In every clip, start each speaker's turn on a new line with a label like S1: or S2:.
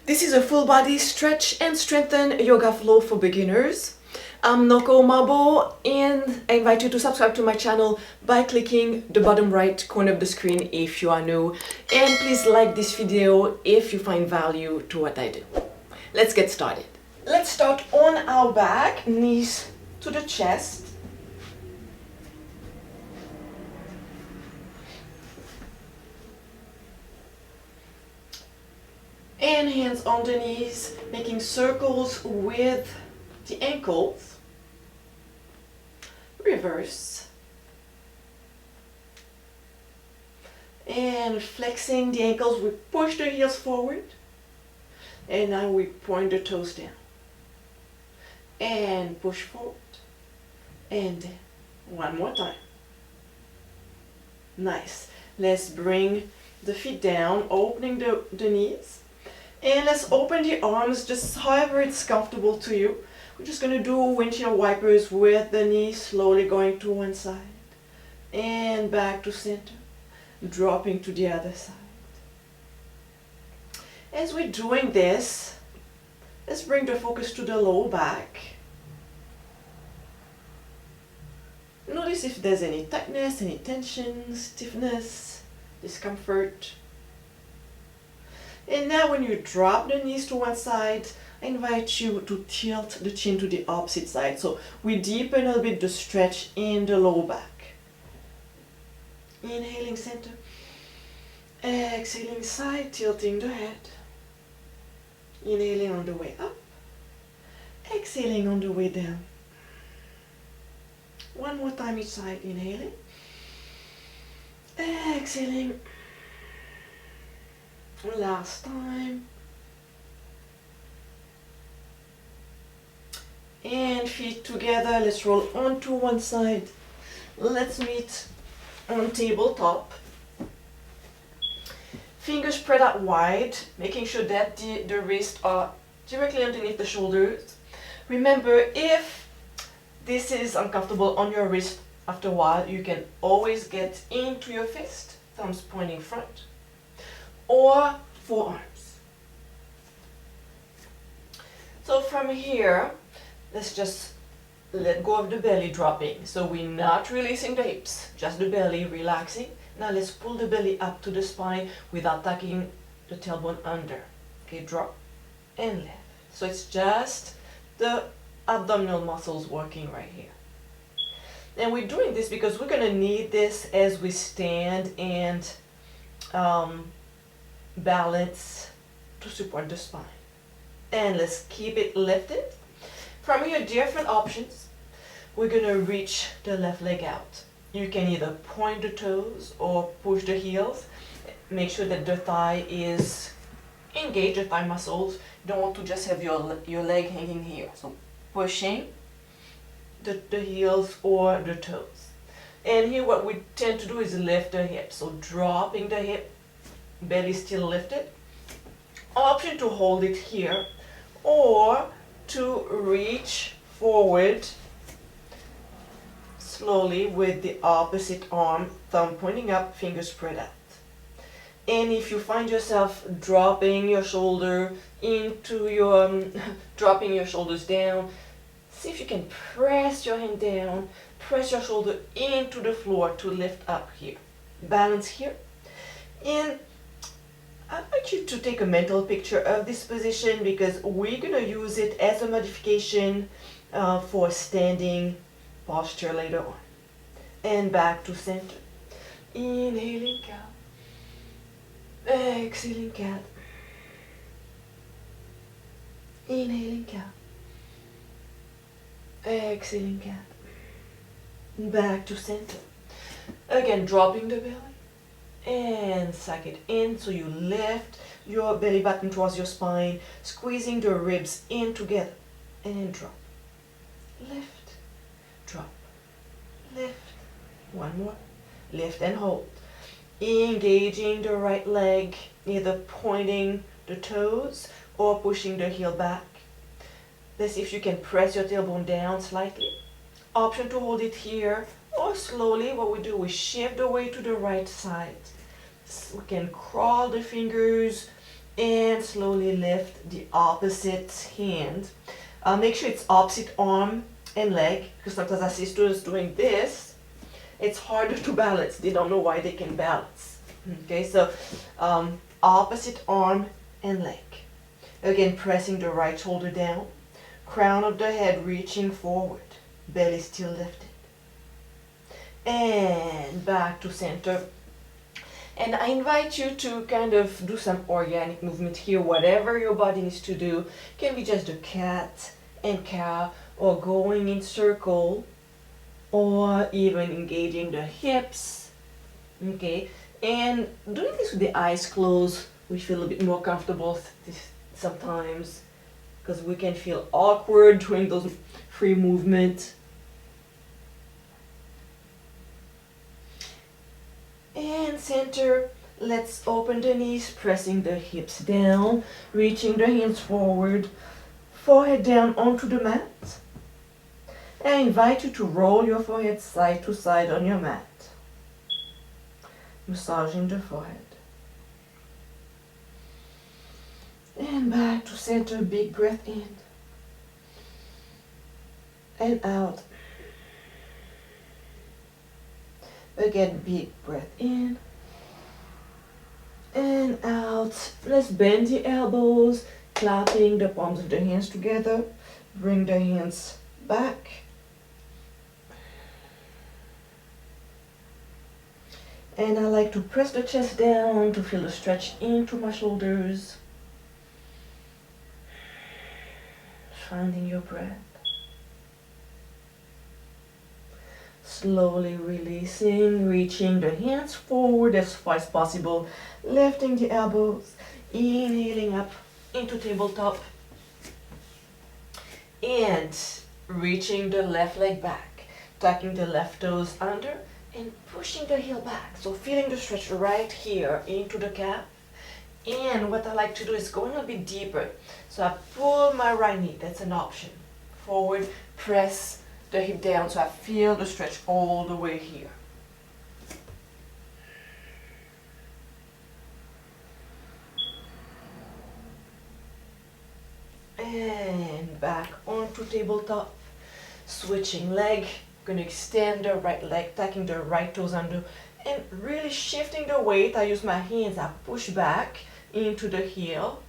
S1: This is a full body stretch and strengthen yoga flow for beginners. I'm Noko Mabo and I invite you to subscribe to my channel by clicking the bottom right corner of the screen if you are new, and please like this video if you find value to what I do. Let's get started. Let's start on our back, knees to the chest. And hands on the knees, making circles with the ankles. Reverse. And flexing the ankles, we push the heels forward. And now we point the toes down. And push forward. And down. One more time. Nice. Let's bring the feet down, opening the knees. And let's open the arms just however it's comfortable to you. We're just going to do windshield wipers with the knees slowly going to one side and back to center, dropping to the other side. As we're doing this, let's bring the focus to the low back. Notice if there's any tightness, any tension, stiffness, discomfort. And now when you drop the knees to one side, I invite you to tilt the chin to the opposite side. So we deepen a little bit the stretch in the low back. Inhaling center. Exhaling side, tilting the head. Inhaling on the way up. Exhaling on the way down. One more time each side, inhaling. Exhaling. Last time. And feet together, let's roll onto one side. Let's meet on tabletop. Fingers spread out wide, making sure that the wrists are directly underneath the shoulders. Remember, if this is uncomfortable on your wrist after a while, you can always get into your fist, thumbs pointing front, or forearms. So from here, let's just let go of the belly dropping. So we're not releasing the hips, just the belly relaxing. Now let's pull the belly up to the spine without tucking the tailbone under. Okay, drop and lift. So it's just the abdominal muscles working right here. And we're doing this because we're going to need this as we stand and balance to support the spine. And let's keep it lifted. From here, different options. We're going to reach the left leg out. You can either point the toes or push the heels. Make sure that the thigh is engaged, the thigh muscles. You don't want to just have your leg hanging here. So pushing the heels or the toes. And here what we tend to do is lift the hip. So dropping the hip, belly still lifted. Option to hold it here or to reach forward slowly with the opposite arm, thumb pointing up, fingers spread out. And if you find yourself dropping your shoulder into your, dropping your shoulders down, see if you can press your hand down, press your shoulder into the floor to lift up here. Balance here. And I'd like you to take a mental picture of this position because we're going to use it as a modification for standing posture later on. And back to center. Inhaling cow. Exhaling cat. Inhaling cow. Exhaling cat. Back to center. Again, dropping the belly. And suck it in, so you lift your belly button towards your spine, squeezing the ribs in together, and drop, lift, drop, lift, one more, lift and hold, engaging the right leg, either pointing the toes or pushing the heel back. Let's see if you can press your tailbone down slightly. Option to hold it here, or slowly what we do, we shift the weight to the right side. So we can crawl the fingers And slowly lift the opposite hand. Make sure it's opposite arm and leg, because sometimes I see students doing this. It's harder to balance. They don't know why they can balance. Okay, so opposite arm and leg. Again, pressing the right shoulder down. Crown of the head reaching forward. Belly still lifted. And back to center. And I invite you to kind of do some organic movement here, whatever your body needs to do. Can be just a cat and cow, or going in circle, or even engaging the hips. Okay, and doing this with the eyes closed, we feel a bit more comfortable sometimes, because we can feel awkward doing those free movements. And center, let's open the knees, pressing the hips down, reaching the hands forward, forehead down onto the mat. And I invite you to roll your forehead side to side on your mat, massaging the forehead. And back to center, big breath in and out. Again, big breath in and out. Let's bend the elbows, clapping the palms of the hands together. Bring the hands back. And I like to press the chest down to feel the stretch into my shoulders. Finding your breath. Slowly releasing, reaching the hands forward as far as possible, lifting the elbows, inhaling up into tabletop, and reaching the left leg back, tucking the left toes under and pushing the heel back. So feeling the stretch right here into the calf. And what I like to do is going a bit deeper. So I pull my right knee, that's an option. Forward, press the hip down so I feel the stretch all the way here. And back onto tabletop. Switching leg, gonna extend the right leg, tucking the right toes under, and really shifting the weight. I use my hands, I push back into the heel.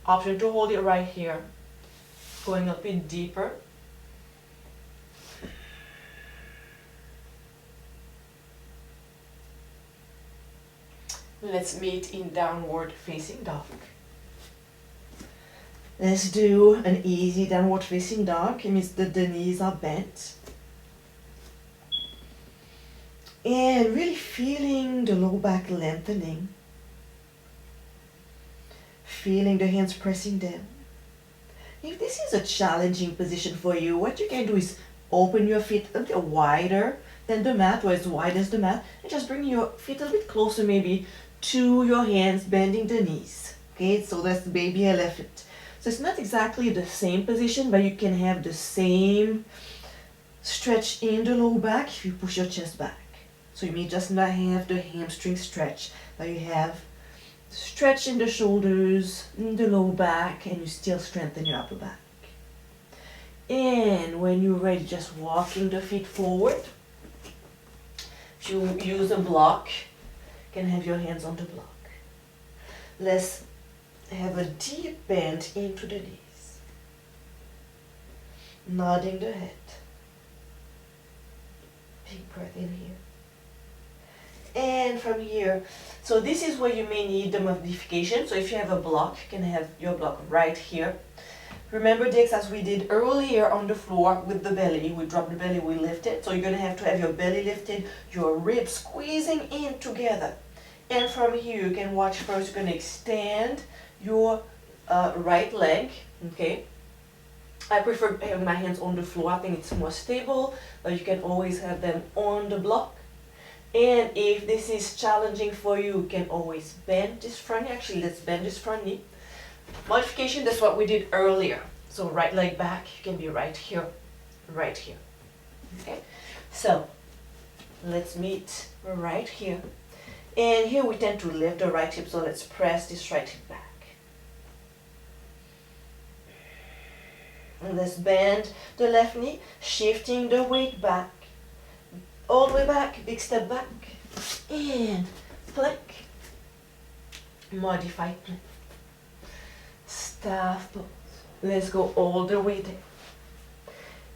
S1: Option to hold it right here. Going a bit deeper. Let's meet in downward facing dog. Let's do an easy downward facing dog. It means that the knees are bent. And really feeling the low back lengthening. Feeling the hands pressing down. If this is a challenging position for you, what you can do is open your feet a little wider than the mat, or as wide as the mat, and just bring your feet a bit closer maybe to your hands, bending the knees. Okay, so that's baby elephant. So it's not exactly the same position, but you can have the same stretch in the low back if you push your chest back. So you may just not have the hamstring stretch, but you have stretch in the shoulders, in the low back, and you still strengthen your upper back. And when you're ready, just walking the feet forward. If you use a block, you can have your hands on the block. Let's have a deep bend into the knees. Nodding the head. Big breath in here. And from here, so this is where you may need the modification. So if you have a block, you can have your block right here. Remember the exercise we did earlier on the floor with the belly. We dropped the belly, we lift it. So you're going to have your belly lifted, your ribs squeezing in together. And from here, you can watch first, you're going to extend your right leg, okay? I prefer having my hands on the floor. I think it's more stable, but you can always have them on the block. And if this is challenging for you, you can always bend this front knee. Actually, let's bend this front knee. Modification, that's what we did earlier. So right leg back, you can be right here, right here. Okay, so let's meet right here. And here we tend to lift the right hip, so let's press this right hip back. And let's bend the left knee, shifting the weight back. All the way back, big step back. And plank. Modified plank. Staff pose. Let's go all the way there.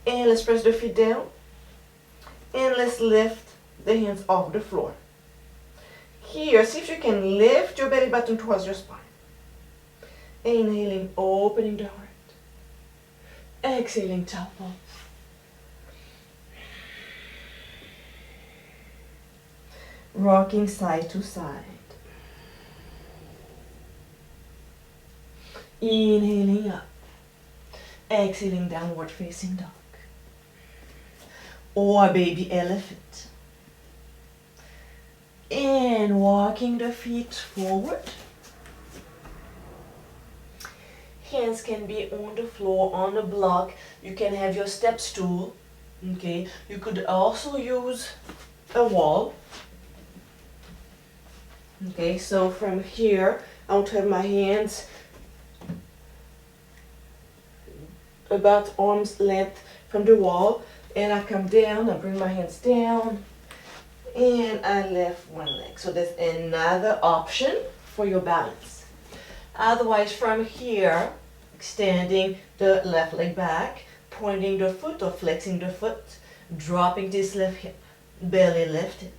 S1: And let's press the feet down. And let's lift the hands off the floor. Here, see if you can lift your belly button towards your spine. Inhaling, opening the heart. Exhaling, child pose. Rocking side to side. Inhaling up. Exhaling, downward facing dog. Or baby elephant. And walking the feet forward. Hands can be on the floor, on the block. You can have your step stool. Okay. You could also use a wall. Okay, so from here, I want to have my hands about arm's length from the wall. And I come down, I bring my hands down. And I lift one leg. So that's another option for your balance. Otherwise, from here, extending the left leg back, pointing the foot or flexing the foot, dropping this left hip, belly lifted.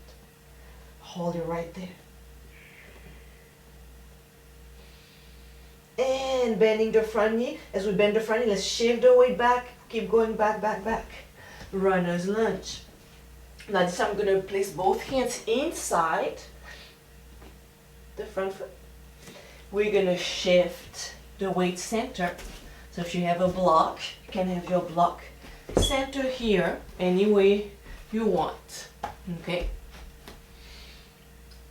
S1: Hold it right there. And bending the front knee. As we bend the front knee, let's shift the weight back. Keep going back, back, back. Runner's lunge. Now this time I'm going to place both hands inside the front foot. We're going to shift the weight center. So if you have a block, you can have your block center here any way you want. Okay?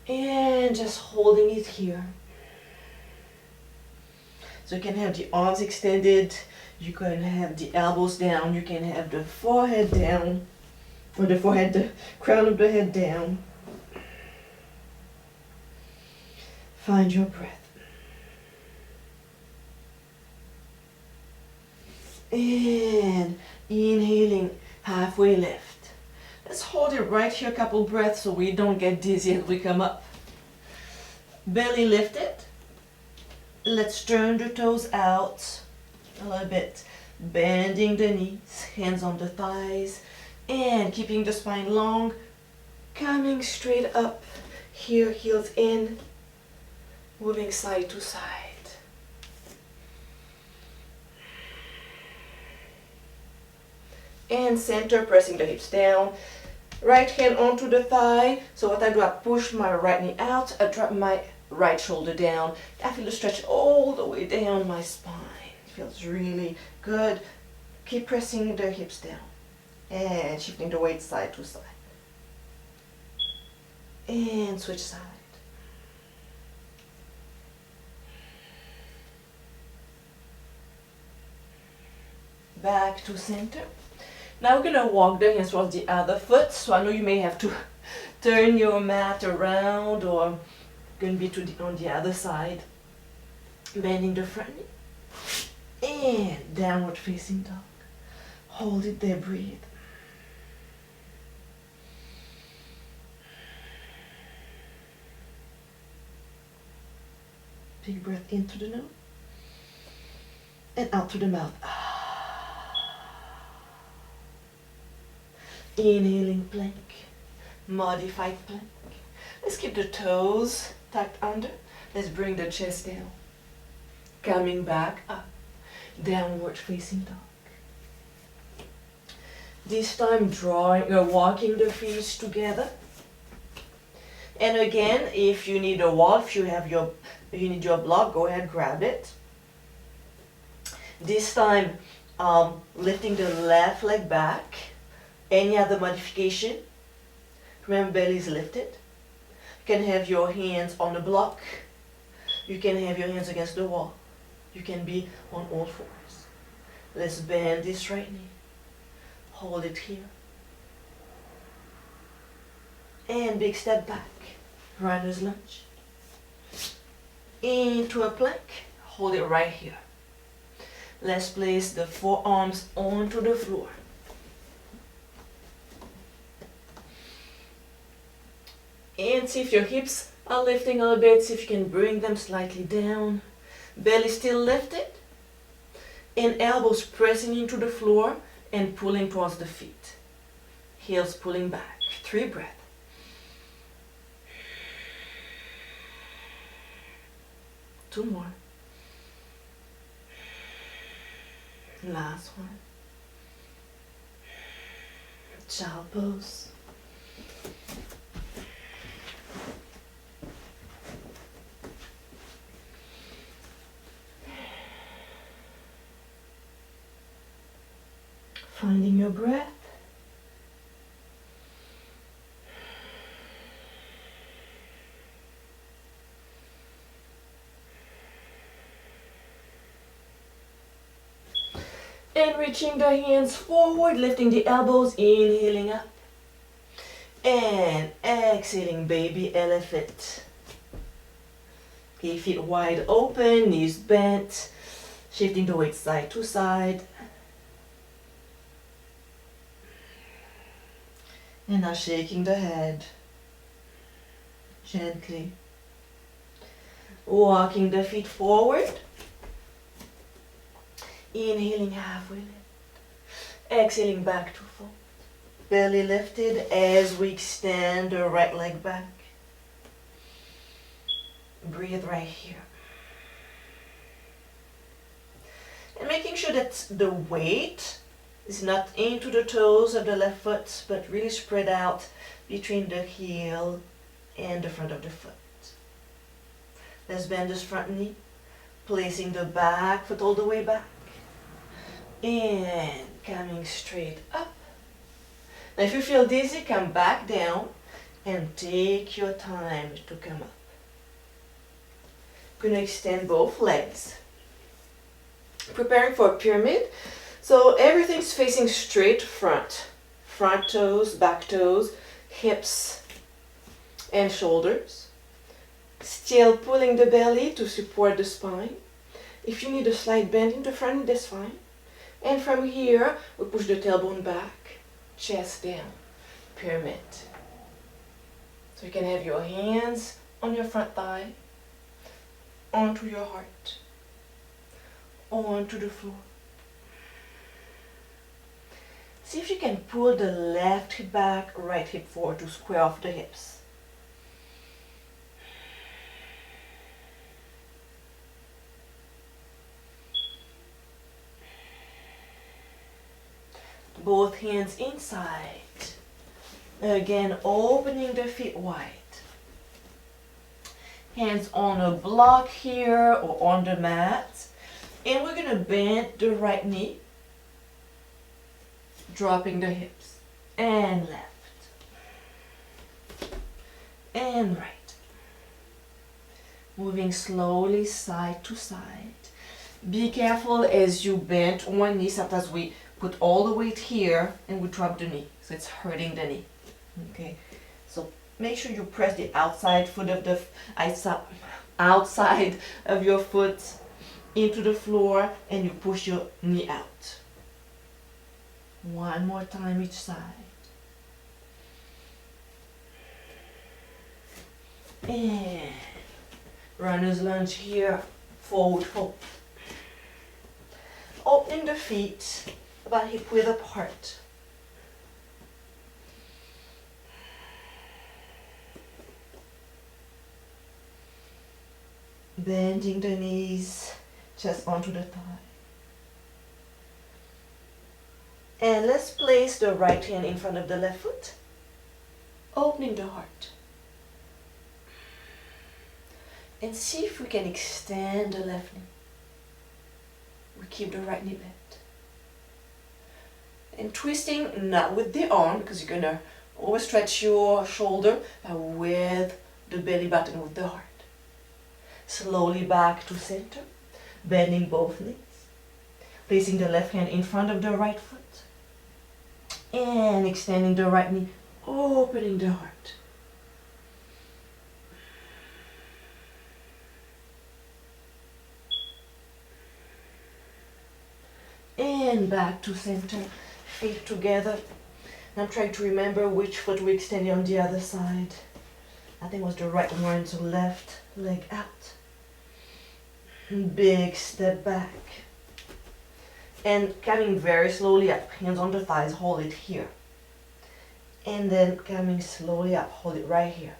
S1: And just holding it here. So you can have the arms extended, you can have the elbows down, you can have the forehead down, or the crown of the head down. Find your breath. And inhaling, halfway lift. Let's hold it right here a couple breaths so we don't get dizzy as we come up. Belly lifted. Let's turn the toes out a little bit. Bending the knees, hands on the thighs, and keeping the spine long. Coming straight up. Here, heels in. Moving side to side. And center, pressing the hips down. Right hand onto the thigh. So what I do, I push my right knee out. I drop my right shoulder down. I feel the stretch all the way down my spine. It feels really good. Keep pressing the hips down. And shifting the weight side to side. And switch side. Back to center. Now we're going to walk the hands towards the other foot. So I know you may have to turn your mat around or going to be on the other side. Bending the front knee. And downward facing dog. Hold it there, breathe. Big breath into the nose. And out through the mouth. Inhaling plank, modified plank. Let's keep the toes tucked under. Let's bring the chest down. Coming back up, downward facing dog. This time walking the feet together. And again, if you need a wall, if you need your block, go ahead, grab it. This time, lifting the left leg back. Any other modification? Remember, belly is lifted. You can have your hands on the block. You can have your hands against the wall. You can be on all fours. Let's bend this right knee. Hold it here. And big step back. Runner's lunge. Into a plank. Hold it right here. Let's place the forearms onto the floor. And see if your hips are lifting a little bit. See if you can bring them slightly down. Belly still lifted. And elbows pressing into the floor and pulling towards the feet. Heels pulling back. 3 breaths. Two more. Last one. Child pose. Finding your breath. And reaching the hands forward, lifting the elbows, inhaling up. And exhaling, baby elephant. Okay, feet wide open, knees bent, shifting the weight side to side. And now shaking the head, gently. Walking the feet forward. Inhaling halfway lift. Exhaling back to fold. Belly lifted as we extend the right leg back. Breathe right here. And making sure that the weight is not into the toes of the left foot, but really spread out between the heel and the front of the foot. Let's bend this front knee, placing the back foot all the way back. And coming straight up. Now if you feel dizzy, come back down and take your time to come up. Gonna extend both legs. Preparing for a pyramid. So everything's facing straight front. Front toes, back toes, hips and shoulders. Still pulling the belly to support the spine. If you need a slight bend in the front, that's fine. And from here, we push the tailbone back, chest down, pyramid. So you can have your hands on your front thigh, onto your heart, onto the floor. See if you can pull the left hip back, right hip forward to square off the hips. Both hands inside. Again, opening the feet wide. Hands on a block here or on the mat. And we're going to bend the right knee. Dropping the hips. And left. And right. Moving slowly side to side. Be careful as you bend one knee. Sometimes we put all the weight here and we drop the knee, so it's hurting the knee. Okay, so make sure you press the outside foot of the outside of your foot into the floor and you push your knee out. One more time each side. And runner's lunge here, forward fold. Opening the feet about hip width apart. Bending the knees just onto the thigh. And let's place the right hand in front of the left foot, opening the heart. And see if we can extend the left knee. We keep the right knee bent. And twisting, not with the arm, because you're going to overstretch your shoulder, but with the belly button, with the heart. Slowly back to center, bending both knees. Placing the left hand in front of the right foot. And extending the right knee, opening the heart. and back to center. Feet together. Now try to remember which foot we extended on the other side. I think it was the right one, so left leg out. Big step back. And coming very slowly up, hands on the thighs, hold it here. And then coming slowly up, hold it right here.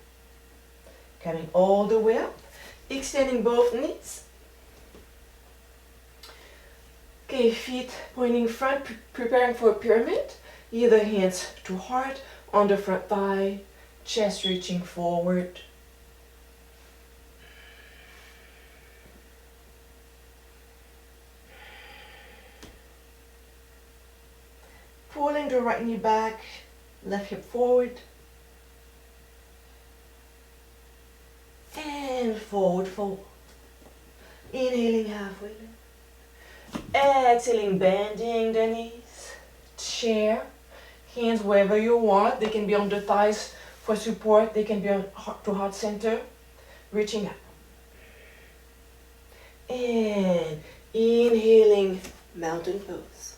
S1: Coming all the way up, extending both knees. Okay, feet pointing front, preparing for a pyramid. Either hands to heart, on the front thigh, chest reaching forward. Pulling the right knee back, left hip forward. And forward fold. Inhaling halfway lift. Exhaling, bending the knees. Chair. Hands wherever you want. They can be on the thighs for support. They can be on heart to heart center. Reaching up. And inhaling, mountain pose.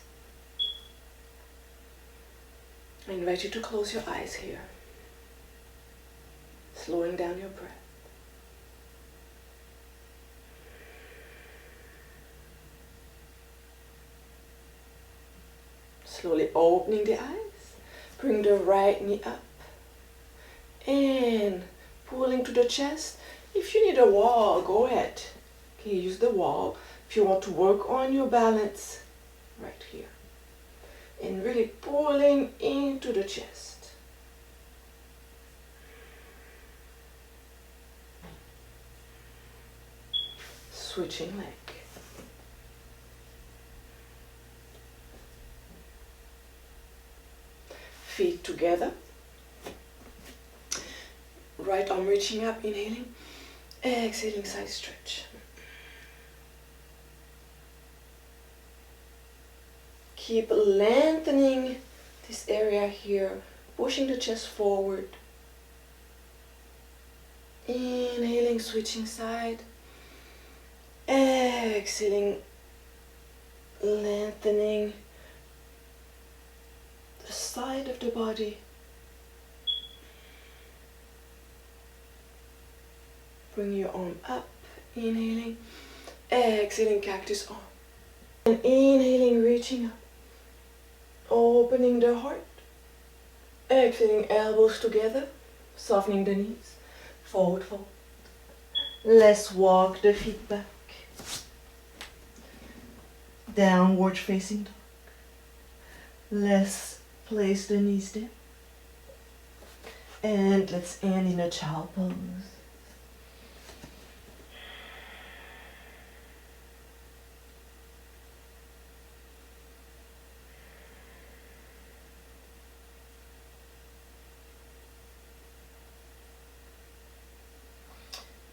S1: I invite you to close your eyes here. Slowing down your breath. Slowly opening the eyes. Bring the right knee up. And pulling to the chest. If you need a wall, go ahead. Okay, use the wall. If you want to work on your balance, right here. And really pulling into the chest. Switching leg. Feet together. Right arm reaching up, inhaling. Exhaling, side stretch. Keep lengthening this area here, pushing the chest forward. Inhaling, switching side. Exhaling, lengthening the side of the body. Bring your arm up, inhaling. Exhaling, cactus arm. And inhaling, reaching up. Opening the heart. Exhaling, elbows together. Softening the knees. Forward fold. Let's walk the feet back. Downward facing dog. Let's place the knees down. And let's end in a child pose.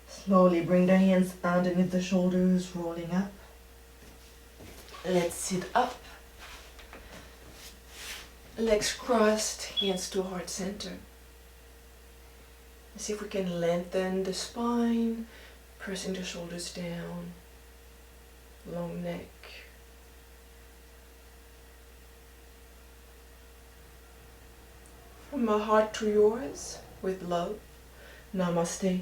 S1: Slowly bring the hands underneath the shoulders, rolling up. Let's sit up. Legs crossed, hands to heart center. See if we can lengthen the spine, pressing the shoulders down, long neck. From my heart to yours, with love, namaste.